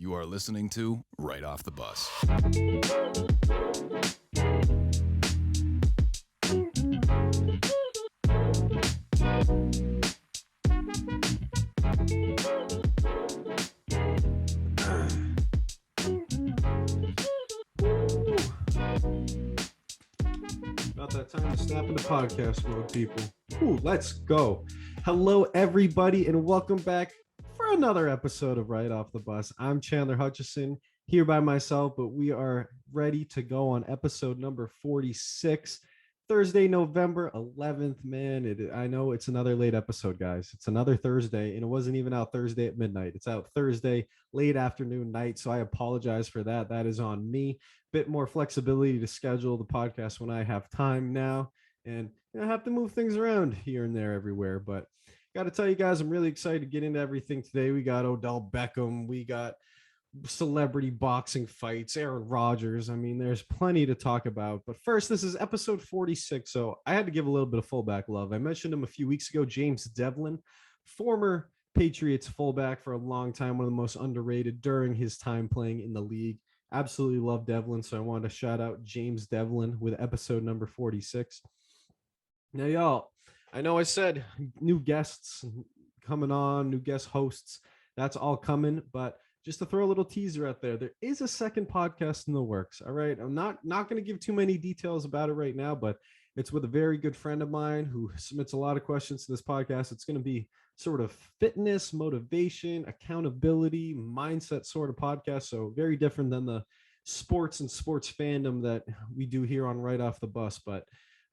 You are listening to Right Off the Bus. About that time to snap into podcast mode, people. Ooh, let's go. Hello, everybody, and welcome back for another episode of Right Off the Bus. I'm Chandler Huchison, here by myself, but we are ready to go on episode number 46, Thursday, November 11th. Man, I know it's another late episode, guys. It's another Thursday, and it wasn't even out Thursday at midnight. It's out Thursday, late afternoon, night, so I apologize for that. That is on me. Bit more flexibility to schedule the podcast when I have time now, and I have to move things around here and there everywhere, but got to tell you guys, I'm really excited to get into everything today. We got Odell Beckham, we got celebrity boxing fights, Aaron Rodgers. I mean, there's plenty to talk about, but first, this is episode 46, so I had to give a little bit of fullback love. I mentioned him a few weeks ago, James Devlin, former Patriots fullback for a long time, one of the most underrated during his time playing in the league. Absolutely love Devlin, so I wanted to shout out James Devlin with episode number 46. Now, y'all, I know I said new guests coming on, new guest hosts. That's all coming, but just to throw a little teaser out there is a second podcast in the works. All right, I'm not going to give too many details about it right now, but it's with a very good friend of mine who submits a lot of questions to this podcast. It's going to be sort of fitness, motivation, accountability, mindset sort of podcast. So very different than the sports and sports fandom that we do here on Right Off the Bus. But,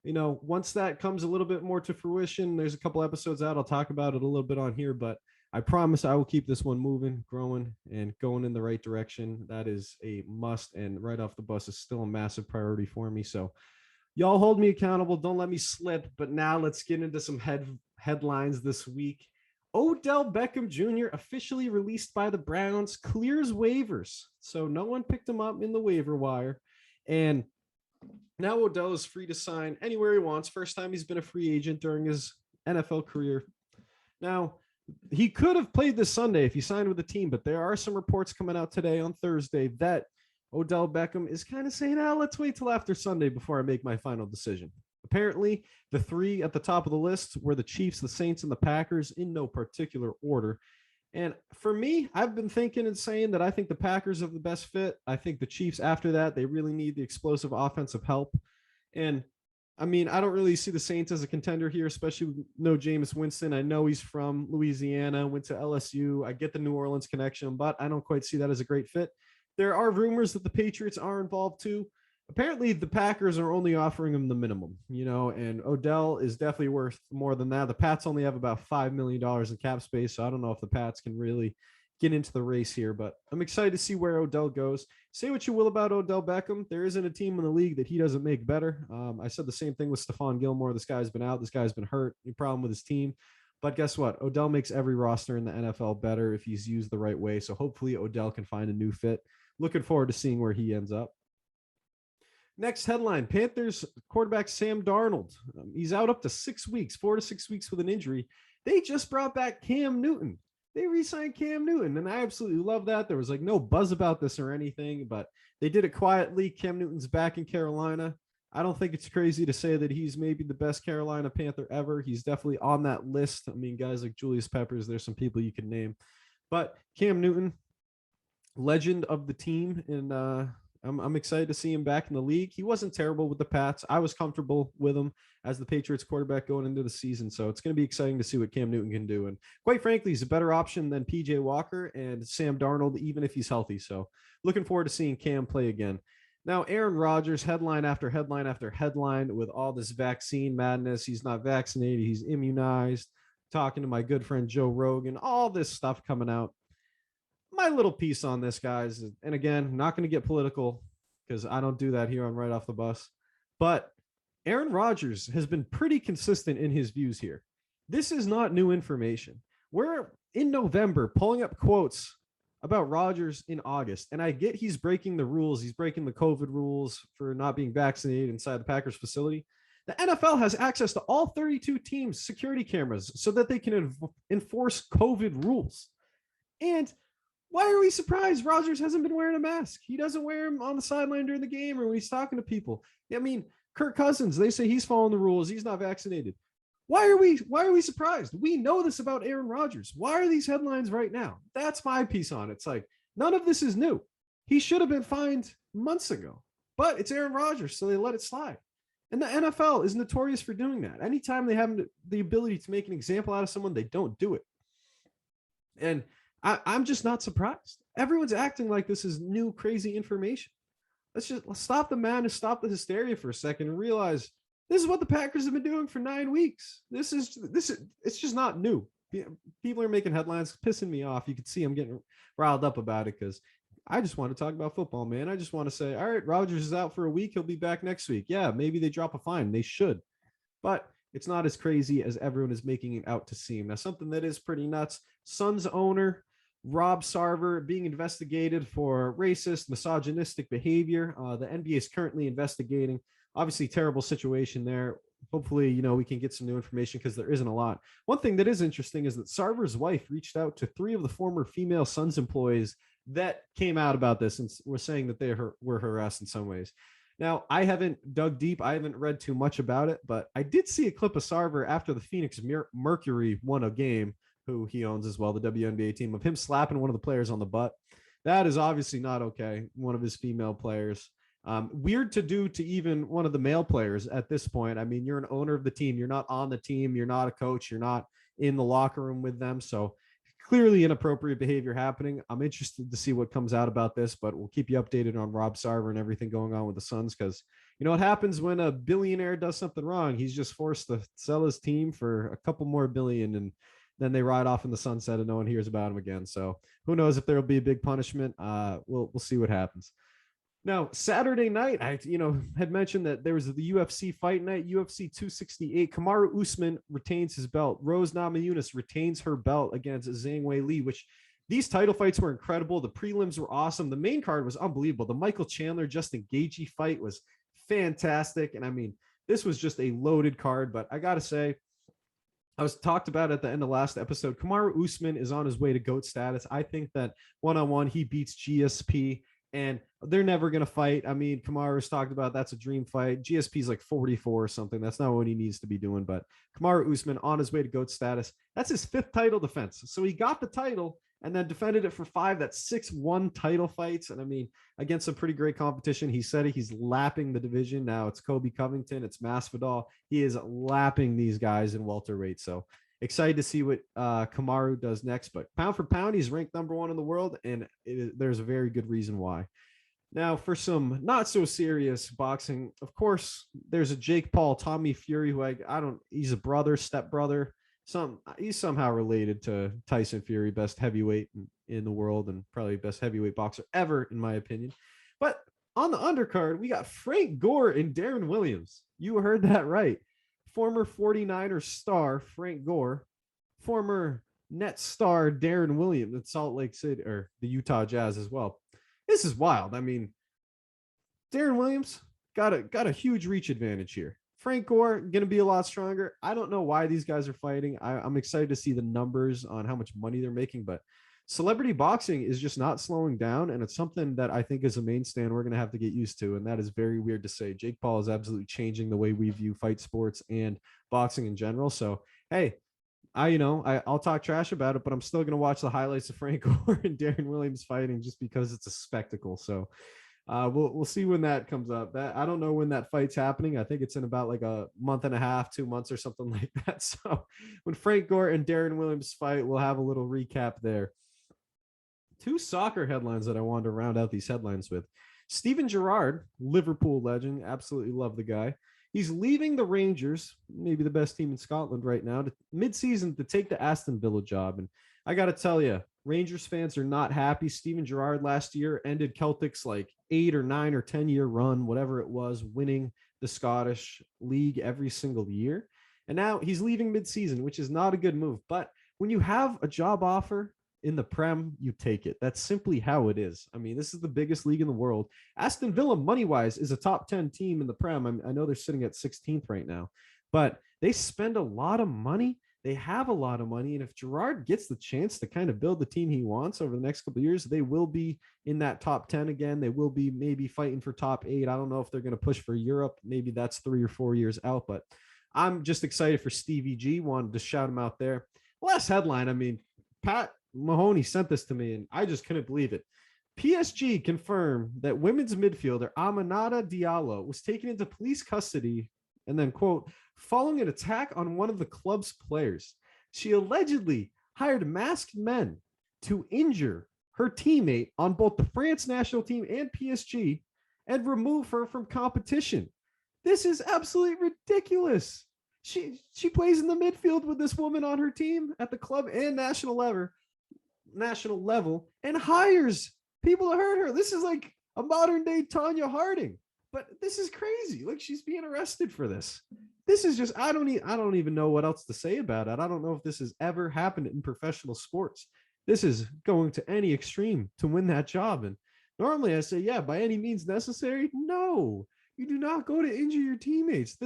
you know, once that comes a little bit more to fruition, there's a couple episodes out. I'll talk about it a little bit on here, but I promise I will keep this one moving, growing, and going in the right direction. That is a must, and Right Off the Bus is still a massive priority for me. So y'all hold me accountable. Don't let me slip. But now let's get into some headlines this week. Odell Beckham Jr. officially released by the Browns, clears waivers. So no one picked him up in the waiver wire. And now Odell is free to sign anywhere he wants. First time he's been a free agent during his NFL career. Now, he could have played this Sunday if he signed with the team, but there are some reports coming out today on Thursday that Odell Beckham is kind of saying, let's wait till after Sunday before I make my final decision. Apparently, the three at the top of the list were the Chiefs, the Saints, and the Packers in no particular order. And for me, I've been thinking and saying that I think the Packers are the best fit. I think the Chiefs after that, they really need the explosive offensive help. And I mean, I don't really see the Saints as a contender here, especially with no Jameis Winston. I know he's from Louisiana, went to LSU. I get the New Orleans connection, but I don't quite see that as a great fit. There are rumors that the Patriots are involved too. Apparently, the Packers are only offering him the minimum, and Odell is definitely worth more than that. The Pats only have about $5 million in cap space, so I don't know if the Pats can really get into the race here, but I'm excited to see where Odell goes. Say what you will about Odell Beckham. There isn't a team in the league that he doesn't make better. I said the same thing with Stephon Gilmore. This guy's been out. This guy's been hurt. No problem with his team. But guess what? Odell makes every roster in the NFL better if he's used the right way. So hopefully Odell can find a new fit. Looking forward to seeing where he ends up. Next headline, Panthers quarterback Sam Darnold. He's out up to 6 weeks, 4 to 6 weeks with an injury. They just brought back Cam Newton. They re-signed Cam Newton, and I absolutely love that. There was like no buzz about this or anything, but they did it quietly. Cam Newton's back in Carolina. I don't think it's crazy to say that he's maybe the best Carolina Panther ever. He's definitely on that list. I mean, guys like Julius Peppers, there's some people you can name. But Cam Newton, legend of the team, and I'm excited to see him back in the league. He wasn't terrible with the Pats. I was comfortable with him as the Patriots quarterback going into the season. So it's going to be exciting to see what Cam Newton can do. And quite frankly, he's a better option than PJ Walker and Sam Darnold, even if he's healthy. So looking forward to seeing Cam play again. Now, Aaron Rodgers, headline after headline after headline with all this vaccine madness. He's not vaccinated. He's immunized. Talking to my good friend Joe Rogan, all this stuff coming out. My little piece on this, guys, and again, not going to get political because I don't do that here on Right Off the Bus, but Aaron Rodgers has been pretty consistent in his views here. This is not new information. We're in November pulling up quotes about Rodgers in August, and I get he's breaking the rules. He's breaking the COVID rules for not being vaccinated inside the Packers facility. The NFL has access to all 32 teams' security cameras so that they can enforce COVID rules. And Why are we surprised Rodgers hasn't been wearing a mask? He doesn't wear them on the sideline during the game or when he's talking to people. I mean, Kirk Cousins, they say he's following the rules. He's not vaccinated. Why are we surprised? We know this about Aaron Rodgers. Why are these headlines right now? That's my piece on it. It's like, none of this is new. He should have been fined months ago, but it's Aaron Rodgers, so they let it slide. And the NFL is notorious for doing that. Anytime they have the ability to make an example out of someone, they don't do it. And I'm just not surprised. Everyone's acting like this is new, crazy information. Let's stop the madness, stop the hysteria for a second, and realize this is what the Packers have been doing for 9 weeks. It's just not new. People are making headlines, pissing me off. You can see I'm getting riled up about it because I just want to talk about football, man. I just want to say, all right, Rodgers is out for a week. He'll be back next week. Yeah, maybe they drop a fine. They should. But it's not as crazy as everyone is making it out to seem. Now, something that is pretty nuts, Suns owner Rob Sarver being investigated for racist, misogynistic behavior. The NBA is currently investigating. Obviously, terrible situation there. Hopefully, we can get some new information because there isn't a lot. One thing that is interesting is that Sarver's wife reached out to 3 of the former female Suns employees that came out about this and were saying that they were harassed in some ways. Now, I haven't dug deep. I haven't read too much about it, but I did see a clip of Sarver after the Phoenix Mercury won a game, who he owns as well, the WNBA team, of him slapping one of the players on the butt. That is obviously not okay. One of his female players. Weird to do to even one of the male players at this point. I mean, you're an owner of the team. You're not on the team. You're not a coach. You're not in the locker room with them. So clearly inappropriate behavior happening. I'm interested to see what comes out about this, but we'll keep you updated on Rob Sarver and everything going on with the Suns because you know what happens when a billionaire does something wrong. He's just forced to sell his team for a couple more billion, and then they ride off in the sunset and no one hears about him again. So who knows if there will be a big punishment. We'll see what happens. Now, Saturday night, I had mentioned that there was the UFC fight night, UFC 268. Kamaru Usman retains his belt. Rose Namajunas retains her belt against Zhang Weili, which these title fights were incredible. The prelims were awesome. The main card was unbelievable. The Michael Chandler, Justin Gaethje fight was fantastic. And I mean, this was just a loaded card, but I got to say, I was talked about at the end of last episode. Kamaru Usman is on his way to GOAT status. I think that one-on-one, he beats GSP. And they're never going to fight. I mean, Kamaru's talked about that's a dream fight. GSP's like 44 or something. That's not what he needs to be doing. But Kamaru Usman on his way to GOAT status. That's his 5th title defense. So he got the title and then defended it for 5. That's 6-1 title fights. And I mean, against some pretty great competition. He said it. He's lapping the division. Now it's Kobe Covington. It's Masvidal. He is lapping these guys in welterweight. So excited to see what Kamaru does next, but pound for pound, he's ranked number 1 in the world, and there's a very good reason why. Now, for some not so serious boxing, of course, there's a Jake Paul, Tommy Fury, who he's a brother, stepbrother, he's somehow related to Tyson Fury, best heavyweight in the world, and probably best heavyweight boxer ever, in my opinion. But on the undercard, we got Frank Gore and Darren Williams. You heard that right. Former 49ers star Frank Gore, former Nets star Darren Williams at Salt Lake City, or the Utah Jazz as well. This is wild. I mean, Darren Williams got a huge reach advantage here. Frank Gore going to be a lot stronger. I don't know why these guys are fighting. I'm excited to see the numbers on how much money they're making, but celebrity boxing is just not slowing down, and it's something that I think is a mainstay and we're going to have to get used to, and that is very weird to say. Jake Paul is absolutely changing the way we view fight sports and boxing in general. So, hey, I'll talk trash about it, but I'm still going to watch the highlights of Frank Gore and Darren Williams fighting just because it's a spectacle. So we'll see when that comes up. That I don't know when that fight's happening. I think it's in about like a month and a half, 2 months or something like that. So when Frank Gore and Darren Williams fight, we'll have a little recap there. 2 soccer headlines that I wanted to round out these headlines with. Steven Gerrard, Liverpool legend, absolutely love the guy. He's leaving the Rangers, maybe the best team in Scotland right now, mid-season to take the Aston Villa job. And I got to tell you, Rangers fans are not happy. Steven Gerrard last year ended Celtic's like 8 or 9 or 10-year run, whatever it was, winning the Scottish League every single year. And now he's leaving mid-season, which is not a good move. But when you have a job offer in the Prem, you take it. That's simply how it is. I mean, this is the biggest league in the world. Aston Villa, money-wise, is a top 10 team in the Prem. I know they're sitting at 16th right now, but they spend a lot of money They have a lot of money. And if Gerard gets the chance to kind of build the team he wants over the next couple of years, they will be in that top 10 again. They will be maybe fighting for top 8. I don't know if they're going to push for Europe. Maybe that's 3 or 4 years out, but I'm just excited for Stevie G. Wanted to shout him out there. Last headline, I mean, Pat Mahoney sent this to me, and I just couldn't believe it. PSG confirmed that women's midfielder Aminata Diallo was taken into police custody and then, quote, following an attack on one of the club's players. She allegedly hired masked men to injure her teammate on both the France national team and PSG and remove her from competition. This is absolutely ridiculous. She plays in the midfield with this woman on her team at the club and national level and hires people to hurt her. This is like a modern day Tanya Harding, but this is crazy. Like, she's being arrested for this. This is just, I don't even know what else to say about it. I don't know if this has ever happened in professional sports. This is going to any extreme to win that job. And normally I say, yeah, by any means necessary. No, you do not go to injure your teammates.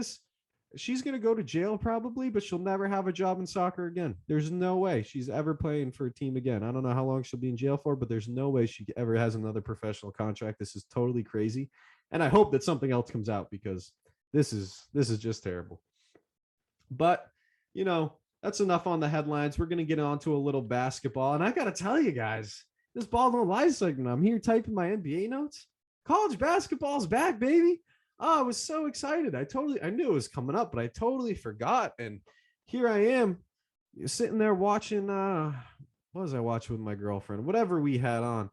She's going to go to jail probably, but she'll never have a job in soccer again. There's no way she's ever playing for a team again. I don't know how long she'll be in jail for, but there's no way she ever has another professional contract. This is totally crazy. And I hope that something else comes out, because this is just terrible. But, that's enough on the headlines. We're going to get on to a little basketball. And I got to tell you guys, this Ball Don't Lie segment, I'm here typing my NBA notes. College basketball's back, baby. Oh, I was so excited. I knew it was coming up, but I totally forgot. And here I am sitting there watching, what was I watching with my girlfriend? Whatever we had on.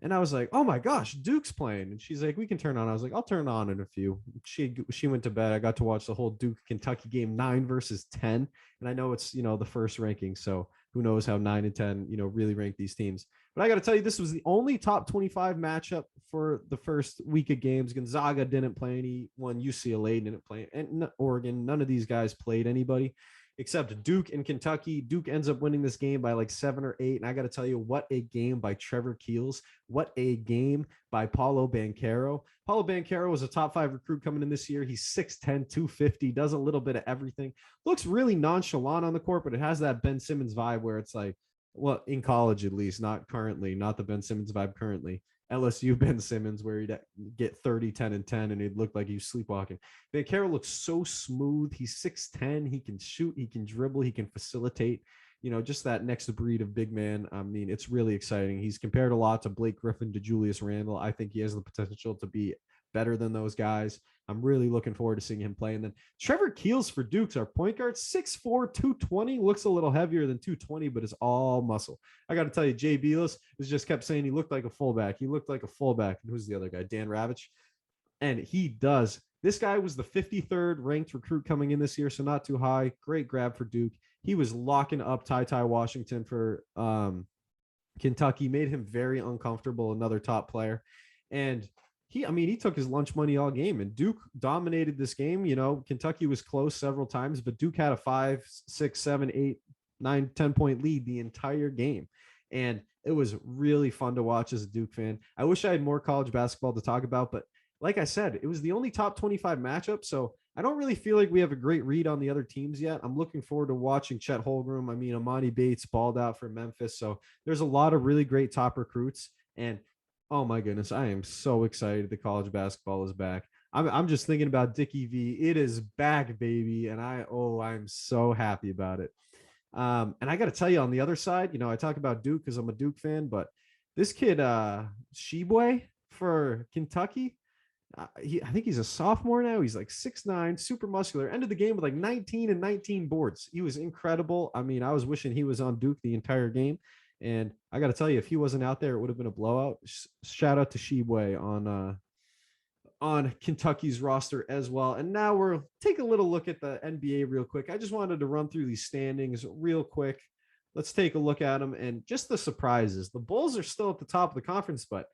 And I was like, oh my gosh, Duke's playing. And she's like, we can turn on. I was like, I'll turn on in a few. She went to bed. I got to watch the whole Duke Kentucky game, 9 versus 10. And I know it's, the first ranking. So who knows how 9 and 10, really rank these teams. But I got to tell you, this was the only top 25 matchup for the first week of games. Gonzaga didn't play anyone. UCLA didn't play, and Oregon. None of these guys played anybody except Duke and Kentucky. Duke ends up winning this game by like 7 or 8. And I got to tell you, what a game by Trevor Keels. What a game by Paolo Banchero. Paolo Banchero was a top 5 recruit coming in this year. He's 6'10", 250, does a little bit of everything. Looks really nonchalant on the court, but it has that Ben Simmons vibe where it's like, well, in college at least, not currently, not the Ben Simmons vibe currently. LSU Ben Simmons, where he'd get 30, 10, and 10, and he'd look like he was sleepwalking. Banchero looks so smooth. He's 6'10". He can shoot. He can dribble. He can facilitate. Just that next breed of big man. I mean, it's really exciting. He's compared a lot to Blake Griffin, to Julius Randle. I think he has the potential to be better than those guys. I'm really looking forward to seeing him play. And then Trevor Keels for Duke's our point guard, 6'4", 220, looks a little heavier than 220, but is all muscle. I got to tell you, Jay Bilas was just kept saying he looked like a fullback. He looked like a fullback. And who's the other guy? Dan Ravitch. And he does. This guy was the 53rd ranked recruit coming in this year, so not too high. Great grab for Duke. He was locking up Ty Washington for Kentucky, made him very uncomfortable, another top player. And he took his lunch money all game, and Duke dominated this game. Kentucky was close several times, but Duke had a 5, 6, 7, 8, 9, 10-point lead the entire game. And it was really fun to watch as a Duke fan. I wish I had more college basketball to talk about, but like I said, it was the only top 25 matchup. So I don't really feel like we have a great read on the other teams yet. I'm looking forward to watching Chet Holmgren. Amani Bates balled out for Memphis. So there's a lot of really great top recruits. And oh my goodness, I am so excited the college basketball is back. I'm just thinking about Dickie V. It is back, baby. And I'm so happy about it. And I got to tell you, on the other side, I talk about Duke because I'm a Duke fan, but this kid, Sheboy for Kentucky, I think he's a sophomore now. He's like 6'9", super muscular. Ended the game with like 19 and 19 boards. He was incredible. I was wishing he was on Duke the entire game. And I got to tell you, if he wasn't out there, it would have been a blowout. Shout out to Sheboy on Kentucky's roster as well. And now we'll take a little look at the NBA real quick. I just wanted to run through these standings real quick. Let's take a look at them and just the surprises. The Bulls are still at the top of the conference, but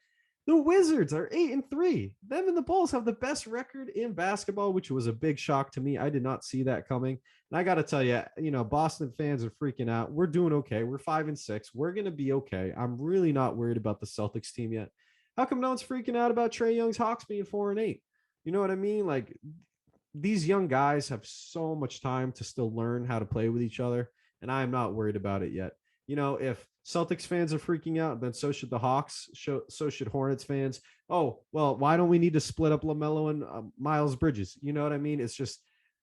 the Wizards are 8-3. Them and the Bulls have the best record in basketball, which was a big shock to me. I did not see that coming. And I got to tell you, Boston fans are freaking out. We're doing okay. We're 5-6. We're going to be okay. I'm really not worried about the Celtics team yet. How come no one's freaking out about Trae Young's Hawks being 4-8? You know what I mean? Like, these young guys have so much time to still learn how to play with each other. and I am not worried about it yet. If Celtics fans are freaking out, then so should the Hawks. So should Hornets fans. Oh, well, why don't we need to split up LaMelo and Miles Bridges? You know what I mean? It's just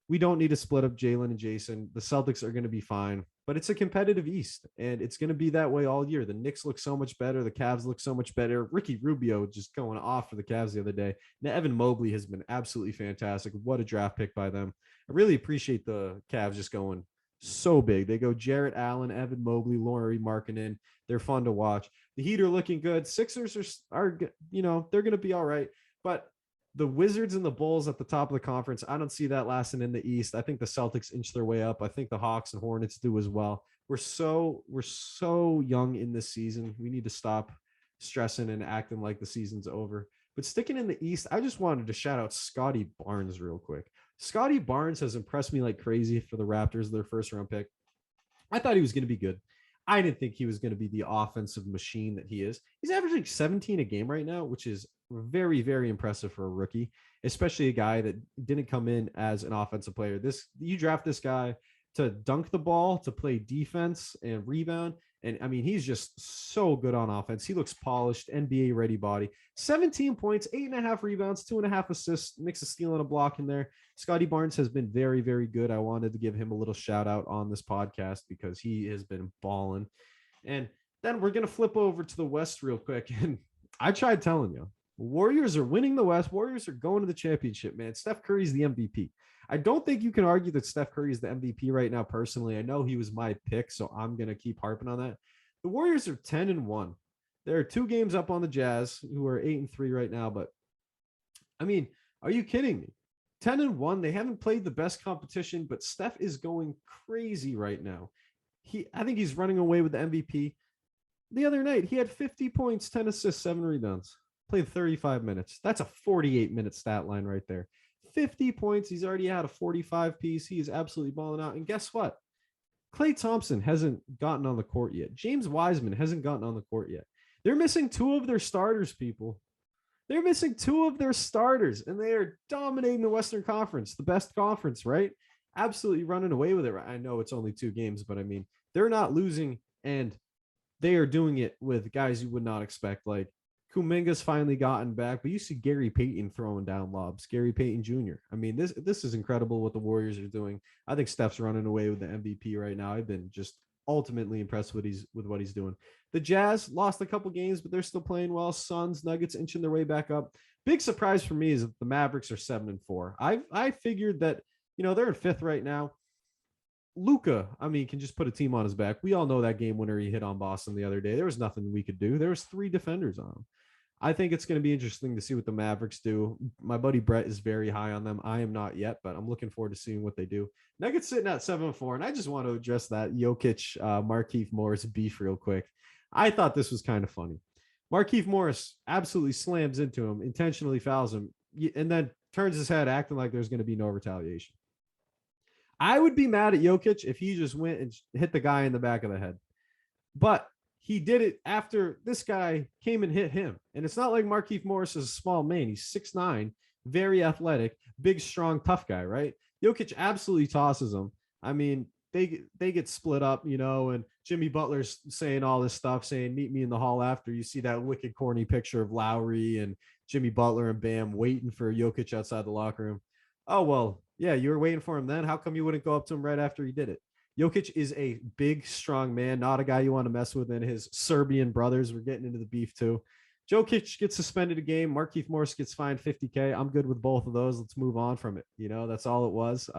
we don't need to split up Jalen and Jason. The Celtics are going to be fine, but it's a competitive East, and it's going to be that way all year. The Knicks look so much better. The Cavs look so much better. Ricky Rubio just going off for the Cavs the other day. Now, Evan Mobley has been absolutely fantastic. What a draft pick by them. I really appreciate the Cavs just going so big. They go Jarrett Allen, Evan Mobley, Lauri Markkanen. They're fun to watch. The Heat are looking good. Sixers are they're going to be all right, but the Wizards and the Bulls at the top of the conference, I don't see that lasting in the East. I think the Celtics inch their way up. I think the Hawks and Hornets do as well. We're so young in this season. We need to stop stressing and acting like the season's over. But sticking in the East, I just wanted to shout out Scotty Barnes real quick. Scotty Barnes has impressed me like crazy for the Raptors, their first round pick. I thought he was going to be good. I didn't think he was going to be the offensive machine that he is. He's averaging 17 a game right now, which is very, very impressive for a rookie, especially a guy that didn't come in as an offensive player. You draft this guy to dunk the ball, to play defense and rebound. And I mean, he's just so good on offense. He looks polished, NBA ready body. 17 points, 8.5 rebounds, 2.5 assists, mix a steal and a block in there. Scotty Barnes has been very, very good. I wanted to give him a little shout out on this podcast because he has been balling. And then we're going to flip over to the West real quick. And I tried telling you, Warriors are winning the West. Warriors are going to the championship, man. Steph Curry's the MVP. I don't think you can argue that Steph Curry is the MVP right now, personally. I know he was my pick, so I'm going to keep harping on that. The Warriors are 10-1. There are 2 games up on the Jazz, who are 8-3 right now. But, I mean, are you kidding me? 10-1. They haven't played the best competition, but Steph is going crazy right now. I think he's running away with the MVP. The other night, he had 50 points, 10 assists, 7 rebounds. Played 35 minutes. That's a 48-minute stat line right there. 50 points. He's already had a 45 piece. He is absolutely balling out. And guess what? Klay Thompson hasn't gotten on the court yet. James Wiseman hasn't gotten on the court yet. They're missing 2 of their starters, people. They're missing 2 of their starters, and they are dominating the Western Conference, the best conference, right? Absolutely running away with it. I know it's only 2 games, but I mean, they're not losing, and they are doing it with guys you would not expect, like Kuminga's finally gotten back, but you see Gary Payton throwing down lobs, Gary Payton Jr. I mean, this is incredible what the Warriors are doing. I think Steph's running away with the MVP right now. I've been just ultimately impressed with what he's doing. The Jazz lost a couple games, but they're still playing well. Suns, Nuggets inching their way back up. Big surprise for me is that the Mavericks are 7-4. I figured that, they're in 5th right now. Luka, I mean, can just put a team on his back. We all know that game winner he hit on Boston the other day. There was nothing we could do. There was 3 defenders on him. I think it's going to be interesting to see what the Mavericks do. My buddy Brett is very high on them. I am not yet, but I'm looking forward to seeing what they do. Nuggets sitting at 7-4, and I just want to address that Jokic, Markieff Morris beef real quick. I thought this was kind of funny. Markieff Morris absolutely slams into him, intentionally fouls him, and then turns his head acting like there's going to be no retaliation. I would be mad at Jokic if he just went and hit the guy in the back of the head. But he did it after this guy came and hit him. And it's not like Markieff Morris is a small man. He's 6'9", very athletic, big, strong, tough guy, right? Jokic absolutely tosses him. I mean, they get split up, and Jimmy Butler's saying all this stuff, saying, meet me in the hall after. You see that wicked, corny picture of Lowry and Jimmy Butler and Bam waiting for Jokic outside the locker room. Oh, well, yeah, you were waiting for him then. How come you wouldn't go up to him right after he did it? Jokic is a big, strong man, not a guy you want to mess with. And his Serbian brothers were getting into the beef too. Jokic gets suspended a game. Markieff Morris gets fined $50K. I'm good with both of those. Let's move on from it. That's all it was.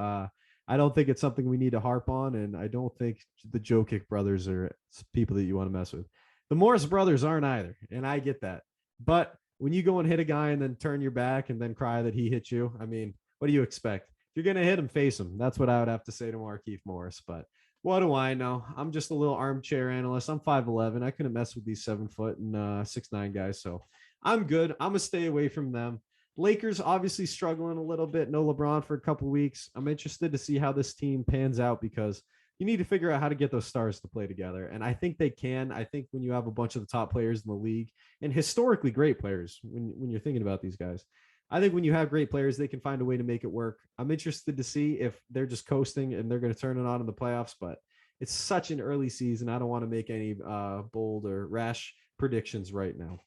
I don't think it's something we need to harp on. And I don't think the Jokic brothers are people that you want to mess with. The Morris brothers aren't either. And I get that. But when you go and hit a guy and then turn your back and then cry that he hit you, I mean, what do you expect? You're going to hit him, face him. That's what I would have to say to Markieff Morris. But what do I know? I'm just a little armchair analyst. I'm 5'11". I couldn't mess with these 7-foot and 6'9" guys. So I'm good. I'm going to stay away from them. Lakers obviously struggling a little bit. No LeBron for a couple weeks. I'm interested to see how this team pans out because you need to figure out how to get those stars to play together. And I think they can. I think when you have a bunch of the top players in the league and historically great players, when you're thinking about these guys, I think when you have great players, they can find a way to make it work. I'm interested to see if they're just coasting and they're going to turn it on in the playoffs. But it's such an early season. I don't want to make any bold or rash predictions right now.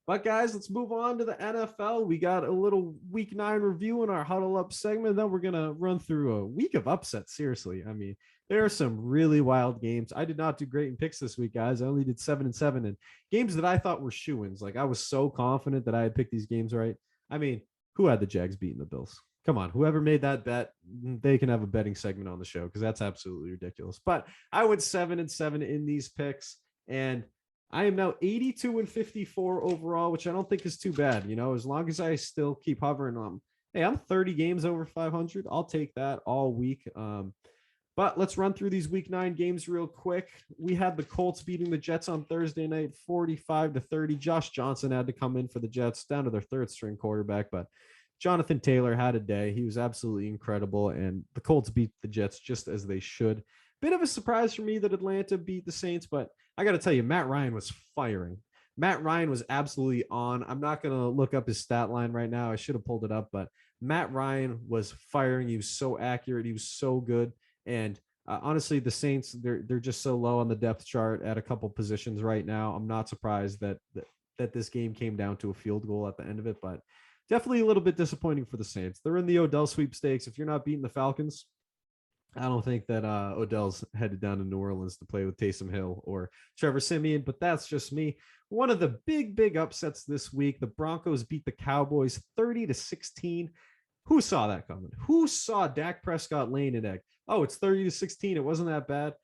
But guys, let's move on to the NFL. We got a little week 9 review in our huddle up segment. Then we're going to run through a week of upsets. Seriously. I mean, there are some really wild games. I did not do great in picks this week, guys. I only did 7-7 and games that I thought were shoo-ins. Like I was so confident that I had picked these games right. I mean, who had the Jags beating the Bills? Come on, whoever made that bet, they can have a betting segment on the show because that's absolutely ridiculous. But I went 7-7 in these picks, and I am now 82-54 overall, which I don't think is too bad. You know, as long as I still keep hovering on, hey, I'm 30 games over 500. I'll take that all week. But let's run through these week 9 games real quick. We had the Colts beating the Jets on Thursday night, 45-30. Josh Johnson had to come in for the Jets, down to their third string quarterback, but Jonathan Taylor had a day. He was absolutely incredible, and the Colts beat the Jets just as they should. Bit of a surprise for me that Atlanta beat the Saints, but I got to tell you, Matt Ryan was firing. Matt Ryan was absolutely on. I'm not going to look up his stat line right now. I should have pulled it up, but Matt Ryan was firing. He was so accurate. He was so good. And honestly, the Saints, they're just so low on the depth chart at a couple positions right now. I'm not surprised that this game came down to a field goal at the end of it, but definitely a little bit disappointing for the Saints. They're in the Odell sweepstakes. If you're not beating the Falcons, I don't think that Odell's headed down to New Orleans to play with Taysom Hill or Trevor Siemian, but that's just me. One of the big upsets this week, the Broncos beat the Cowboys 30-16. Who saw that coming? Who saw Dak Prescott laying an egg? Oh, it's 30-16. It wasn't that bad.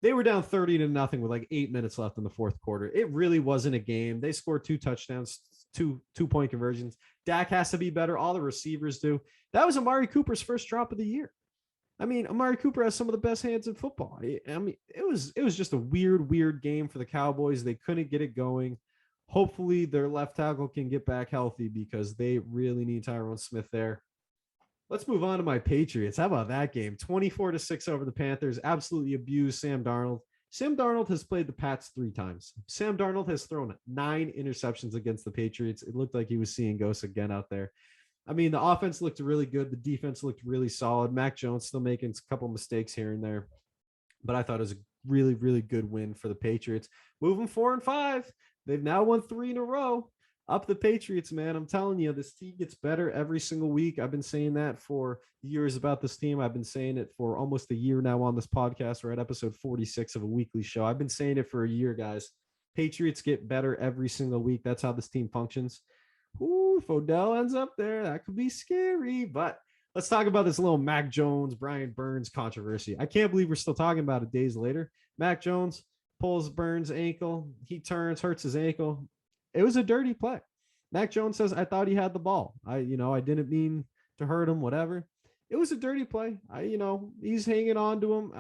They were down 30-0 with like 8 minutes left in the fourth quarter. It really wasn't a game. They scored 2 touchdowns, two-point conversions. Dak has to be better. All the receivers do. That was Amari Cooper's first drop of the year. I mean, Amari Cooper has some of the best hands in football. I mean, it was just a weird game for the Cowboys. They couldn't get it going. Hopefully, their left tackle can get back healthy because they really need Tyron Smith there. Let's move on to my Patriots. How about that game? 24-6 over the Panthers. Absolutely abused Sam Darnold. Sam Darnold has played the Pats 3 times. Sam Darnold has thrown 9 interceptions against the Patriots. It looked like he was seeing ghosts again out there. I mean, the offense looked really good. The defense looked really solid. Mac Jones still making a couple mistakes here and there, but I thought it was a really good win for the Patriots. Moving 4-5. They've now won 3 in a row. Up the Patriots, man. I'm telling you, this team gets better every single week. I've been saying that for years about this team. I've been saying it for almost a year now on this podcast. We're at episode 46 of a weekly show. I've been saying it for a year, guys. Patriots get better every single week. That's how this team functions. Ooh, if Odell ends up there, that could be scary. But let's talk about this little Mac Jones, Brian Burns controversy. I can't believe we're still talking about it days later. Mac Jones pulls Burns' ankle. He turns, hurts his ankle. It was a dirty play. Mac Jones says, I thought he had the ball. I didn't mean to hurt him, whatever. It was a dirty play. He's hanging on to him.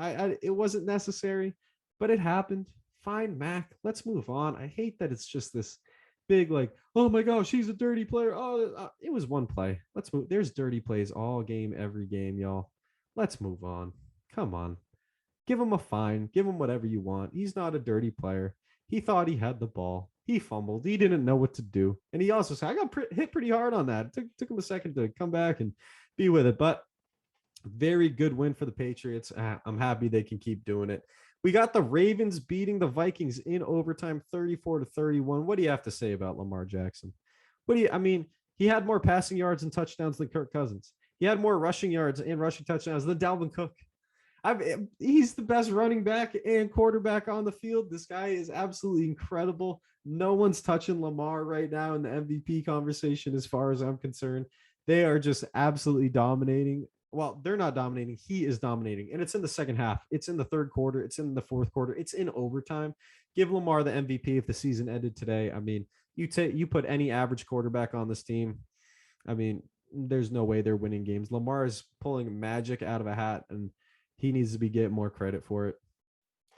It wasn't necessary, but it happened. Fine, Mac. Let's move on. I hate that it's just this big, like, oh my gosh, he's a dirty player. Oh, it was one play. Let's move. There's dirty plays all game, every game, y'all. Let's move on. Come on. Give him a fine. Give him whatever you want. He's not a dirty player. He thought he had the ball. He fumbled. He didn't know what to do. And he also said, I got hit pretty hard on that. It took him a second to come back and be with it. But very good win for the Patriots. I'm happy they can keep doing it. We got the Ravens beating the Vikings in overtime, 34-31. What do you have to say about Lamar Jackson? He had more passing yards and touchdowns than Kirk Cousins. He had more rushing yards and rushing touchdowns than Dalvin Cook. He's the best running back and quarterback on the field. This guy is absolutely incredible. No one's touching Lamar right now in the MVP conversation as far as I'm concerned. They are just absolutely dominating. Well, they're not dominating. He is dominating. And it's in the second half. It's in the third quarter. It's in the fourth quarter. It's in overtime. Give Lamar the MVP if the season ended today. I mean, you put any average quarterback on this team. I mean, there's no way they're winning games. Lamar is pulling magic out of a hat, and he needs to be getting more credit for it.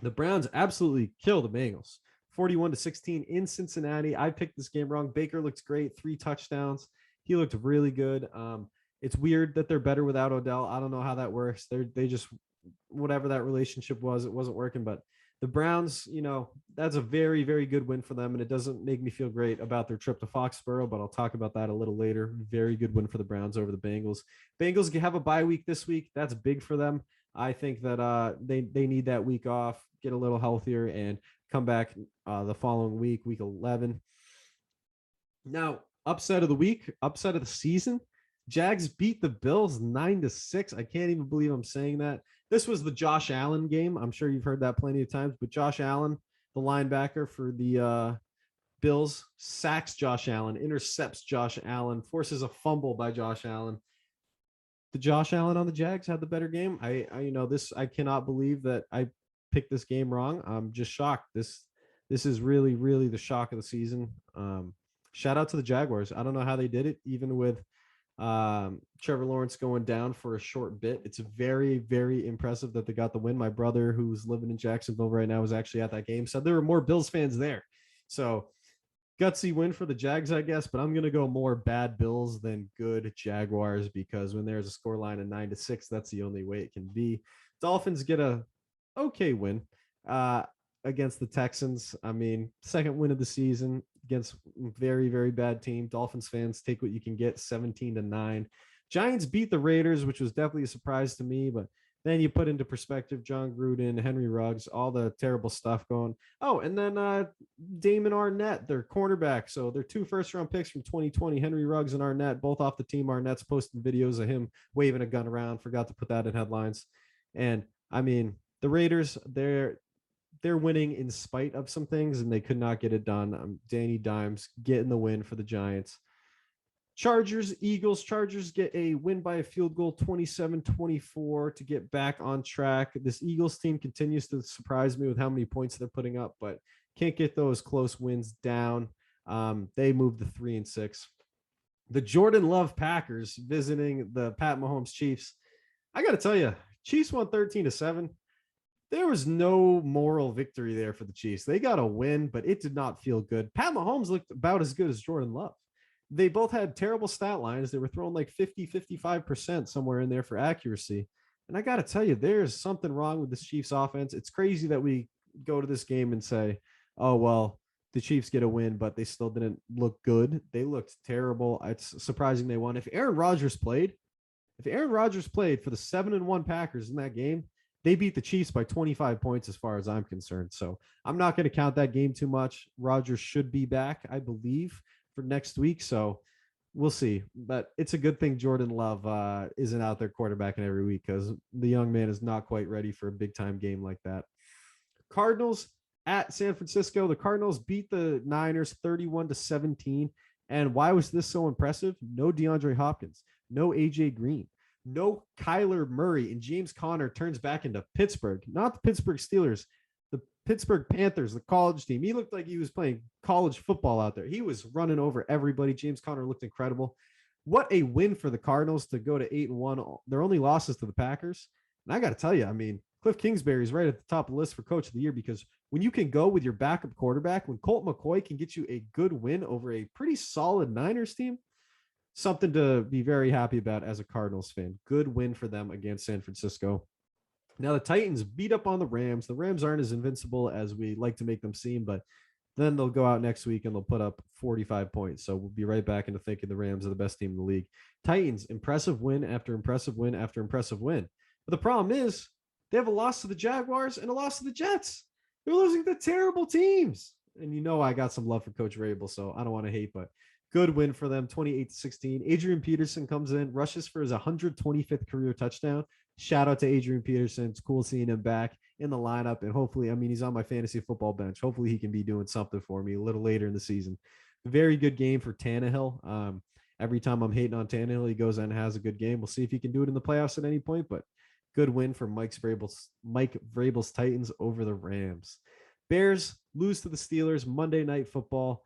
The Browns absolutely kill the Bengals. 41-16 in Cincinnati. I picked this game wrong. Baker looked great. 3 touchdowns. He looked really good. It's weird that they're better without Odell. I don't know how that works. They just, whatever that relationship was, it wasn't working. But the Browns, that's a very, very good win for them. And it doesn't make me feel great about their trip to Foxborough, but I'll talk about that a little later. Very good win for the Browns over the Bengals. Bengals have a bye week this week. That's big for them. I think that they need that week off, get a little healthier, and come back the following week, week 11. Now, upset of the week, upset of the season. Jags beat the Bills 9-6. I can't even believe I'm saying that. This was the Josh Allen game. I'm sure you've heard that plenty of times, but Josh Allen, the linebacker for the Bills, sacks Josh Allen, intercepts Josh Allen, forces a fumble by Josh Allen. The Josh Allen on the Jags had the better game. I cannot believe that I picked this game wrong. I'm just shocked. This is really, really the shock of the season. Shout out to the Jaguars. I don't know how they did it, even with Trevor Lawrence going down for a short bit. It's very, very impressive that they got the win. My brother, who's living in Jacksonville right now, was actually at that game. So there were more Bills fans there. So gutsy win for the Jags, I guess, but I'm going to go more bad Bills than good Jaguars, because when there's a scoreline of 9-6, that's the only way it can be. Dolphins get a okay win against the Texans. I mean, second win of the season against very, very bad team. Dolphins fans, take what you can get, 17-9. Giants beat the Raiders, which was definitely a surprise to me, but then you put into perspective John Gruden, Henry Ruggs, all the terrible stuff going. Oh, and then Damon Arnett, their cornerback. So they're 2 first-round picks from 2020, Henry Ruggs and Arnett, both off the team. Arnett's posting videos of him waving a gun around. Forgot to put that in headlines. And, I mean, the Raiders, they're winning in spite of some things, and they could not get it done. Danny Dimes getting the win for the Giants. Chargers, Eagles. Chargers get a win by a field goal, 27-24, to get back on track. This Eagles team continues to surprise me with how many points they're putting up, but can't get those close wins down. They moved to 3-6. The Jordan Love Packers visiting the Pat Mahomes Chiefs. I got to tell you, Chiefs won 13-7. There was no moral victory there for the Chiefs. They got a win, but it did not feel good. Pat Mahomes looked about as good as Jordan Love. They both had terrible stat lines. They were throwing like 55% somewhere in there for accuracy. And I got to tell you, there's something wrong with this Chiefs offense. It's crazy that we go to this game and say, oh, well, the Chiefs get a win, but they still didn't look good. They looked terrible. It's surprising they won. If Aaron Rodgers played for the 7-1 Packers in that game, they beat the Chiefs by 25 points as far as I'm concerned. So I'm not going to count that game too much. Rodgers should be back, I believe, for next week. So we'll see. But it's a good thing Jordan Love isn't out there quarterbacking every week, because the young man is not quite ready for a big-time game like that. Cardinals at San Francisco. The Cardinals beat the Niners 31-17. And why was this so impressive? No DeAndre Hopkins, no AJ Green, no Kyler Murray, and James Conner turns back into Pittsburgh, not the Pittsburgh Steelers, the Pittsburgh Panthers, the college team. He looked like he was playing college football out there. He was running over everybody. James Conner looked incredible. What a win for the Cardinals to go to 8-1. Their only losses to the Packers. And I got to tell you, I mean, Cliff Kingsbury is right at the top of the list for coach of the year, because when you can go with your backup quarterback, when Colt McCoy can get you a good win over a pretty solid Niners team, something to be very happy about as a Cardinals fan. Good win for them against San Francisco. Now the Titans beat up on the Rams. The Rams aren't as invincible as we like to make them seem, but then they'll go out next week and they'll put up 45 points. So we'll be right back into thinking the Rams are the best team in the league. Titans, impressive win after impressive win after impressive win. But the problem is they have a loss to the Jaguars and a loss to the Jets. They're losing to terrible teams. And you know I got some love for Coach Rabel, so I don't want to hate, but good win for them, 28-16. Adrian Peterson comes in, rushes for his 125th career touchdown. Shout out to Adrian Peterson. It's cool seeing him back in the lineup. And hopefully, I mean, he's on my fantasy football bench. Hopefully he can be doing something for me a little later in the season. Very good game for Tannehill. Every time I'm hating on Tannehill, he goes and has a good game. We'll see if he can do it in the playoffs at any point, but good win for Mike Vrabel's Titans over the Rams. Bears lose to the Steelers Monday Night Football,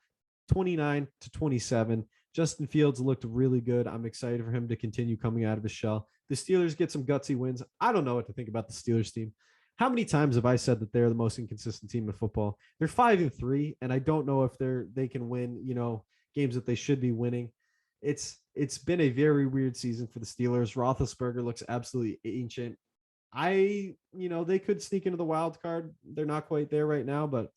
29-27. Justin Fields looked really good. I'm excited for him to continue coming out of his shell. The Steelers get some gutsy wins. I don't know what to think about the Steelers team. How many times have I said that they're the most inconsistent team in football? They're 5-3, and I don't know if they can win, games that they should be winning. It's been a very weird season for the Steelers. Roethlisberger looks absolutely ancient. They could sneak into the wild card. They're not quite there right now, but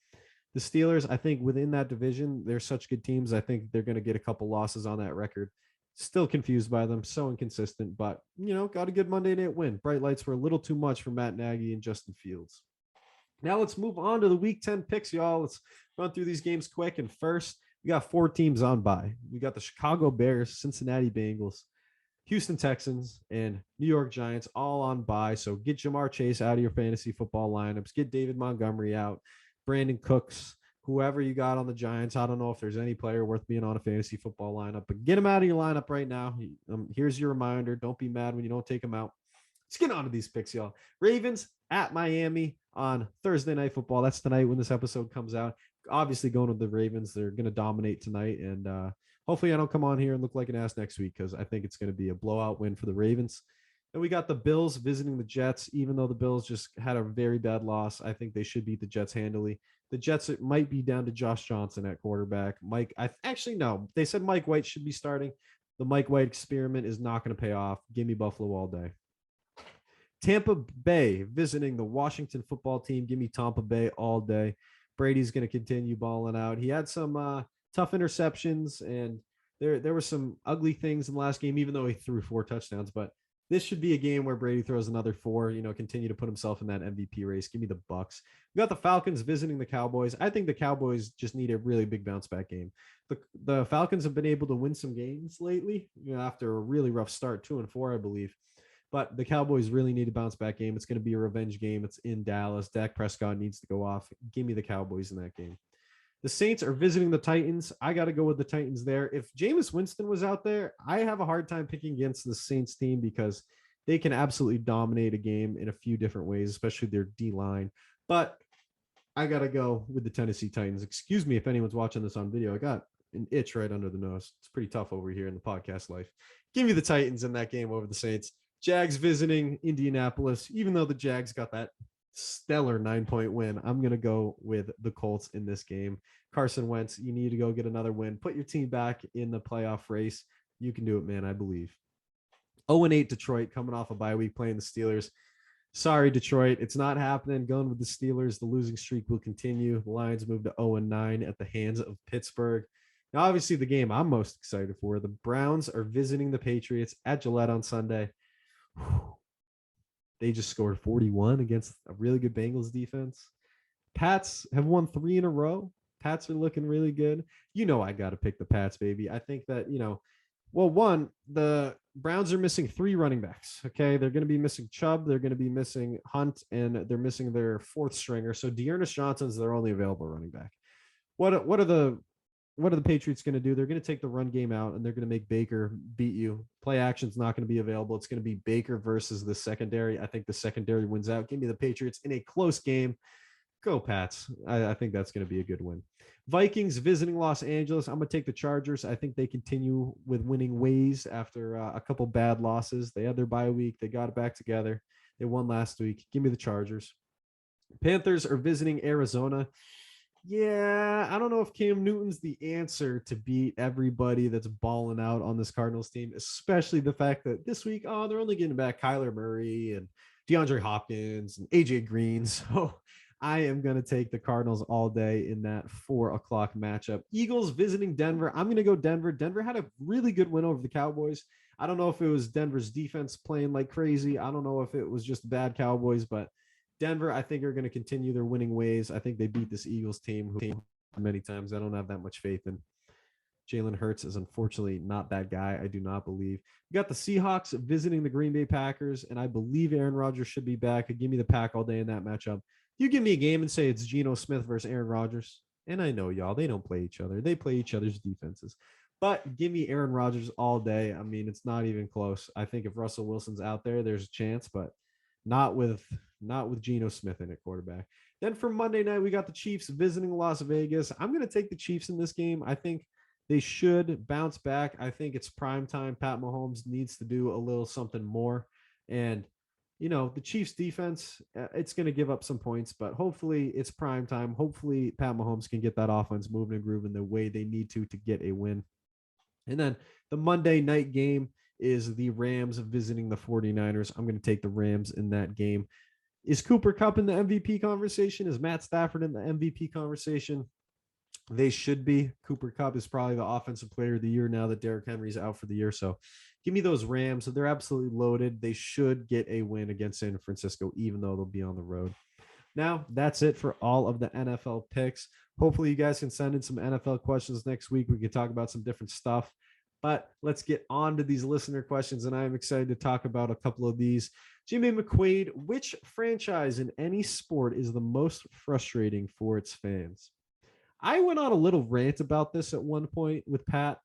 the Steelers, I think within that division, they're such good teams. I think they're going to get a couple losses on that record. Still confused by them. So inconsistent, but, got a good Monday night win. Bright lights were a little too much for Matt Nagy and Justin Fields. Now let's move on to the Week 10 picks, y'all. Let's run through these games quick. And first, we got 4 teams on bye. We got the Chicago Bears, Cincinnati Bengals, Houston Texans, and New York Giants all on bye. So get Jamar Chase out of your fantasy football lineups. Get David Montgomery out. Brandon Cooks, whoever you got on the Giants. I don't know if there's any player worth being on a fantasy football lineup, but get him out of your lineup right now. Here's your reminder. Don't be mad when you don't take him out. Let's get on to these picks, y'all. Ravens at Miami on Thursday Night Football. That's tonight when this episode comes out. Obviously going with the Ravens. They're going to dominate tonight, and hopefully I don't come on here and look like an ass next week, because I think it's going to be a blowout win for the Ravens. And we got the Bills visiting the Jets. Even though the Bills just had a very bad loss, I think they should beat the Jets handily. The Jets, it might be down to Josh Johnson at quarterback. No. They said Mike White should be starting. The Mike White experiment is not going to pay off. Give me Buffalo all day. Tampa Bay visiting the Washington football team. Give me Tampa Bay all day. Brady's going to continue balling out. He had some tough interceptions, and there were some ugly things in the last game, even though he threw 4 touchdowns. But this should be a game where Brady throws another 4, continue to put himself in that MVP race. Give me the Bucks. We got the Falcons visiting the Cowboys. I think the Cowboys just need a really big bounce back game. The Falcons have been able to win some games lately, after a really rough start, 2-4, I believe. But the Cowboys really need a bounce back game. It's going to be a revenge game. It's in Dallas. Dak Prescott needs to go off. Give me the Cowboys in that game. The Saints are visiting the Titans. I got to go with the Titans there. If Jameis Winston was out there, I have a hard time picking against the Saints team, because they can absolutely dominate a game in a few different ways, especially their D-line. But I got to go with the Tennessee Titans. Excuse me if anyone's watching this on video. I got an itch right under the nose. It's pretty tough over here in the podcast life. Give me the Titans in that game over the Saints. Jags visiting Indianapolis. Even though the Jags got that stellar 9-point win, I'm going to go with the Colts in this game. Carson Wentz, you need to go get another win. Put your team back in the playoff race. You can do it, man. I believe. 0-8 Detroit, coming off a bye week, playing the Steelers. Sorry, Detroit. It's not happening. Going with the Steelers. The losing streak will continue. The Lions move to 0-9 at the hands of Pittsburgh. Now, obviously, the game I'm most excited for, the Browns are visiting the Patriots at Gillette on Sunday. They just scored 41 against a really good Bengals defense. Pats have won 3 in a row. Pats are looking really good. I got to pick the Pats, baby. I think that, the Browns are missing 3 running backs. Okay. They're going to be missing Chubb. They're going to be missing Hunt, and they're missing their 4th stringer. So Dearness Johnson's their only available running back. What are the Patriots going to do? They're going to take the run game out, and they're going to make Baker beat you. Play action's not going to be available. It's going to be Baker versus the secondary. I think the secondary wins out. Give me the Patriots in a close game. Go Pats. I think that's going to be a good win. Vikings visiting Los Angeles. I'm going to take the Chargers. I think they continue with winning ways after a couple bad losses. They had their bye week. They got it back together. They won last week. Give me the Chargers. Panthers are visiting Arizona. Yeah, I don't know if Cam Newton's the answer to beat everybody that's balling out on this Cardinals team, especially the fact that this week, they're only getting back Kyler Murray and DeAndre Hopkins and AJ Green. So I am going to take the Cardinals all day in that 4:00 matchup. Eagles visiting Denver. I'm going to go Denver. Denver had a really good win over the Cowboys. I don't know if it was Denver's defense playing like crazy. I don't know if it was just bad Cowboys, but Denver, I think, are going to continue their winning ways. I think they beat this Eagles team who many times. I don't have that much faith in. Jalen Hurts is unfortunately not that guy. I do not believe. We got the Seahawks visiting the Green Bay Packers, and I believe Aaron Rodgers should be back. Give me the Pack all day in that matchup. You give me a game and say it's Geno Smith versus Aaron Rodgers, and I know y'all, they don't play each other. They play each other's defenses. But give me Aaron Rodgers all day. I mean, it's not even close. I think if Russell Wilson's out there, there's a chance, but not with Geno Smith in at quarterback. Then for Monday night, we got the Chiefs visiting Las Vegas. I'm going to take the Chiefs in this game. I think they should bounce back. I think it's prime time. Pat Mahomes needs to do a little something more. And, the Chiefs defense, it's going to give up some points, but hopefully it's prime time. Hopefully Pat Mahomes can get that offense moving and grooving the way they need to get a win. And then the Monday night game is the Rams visiting the 49ers. I'm going to take the Rams in that game. Is Cooper Kupp in the MVP conversation? Is Matt Stafford in the MVP conversation? They should be. Cooper Kupp is probably the offensive player of the year now that Derrick Henry's out for the year. So give me those Rams. So they're absolutely loaded. They should get a win against San Francisco, even though they'll be on the road. Now, that's it for all of the NFL picks. Hopefully, you guys can send in some NFL questions next week. We can talk about some different stuff. But let's get on to these listener questions, and I'm excited to talk about a couple of these. Jimmy McQuaid, which franchise in any sport is the most frustrating for its fans? I went on a little rant about this at one point with Pat.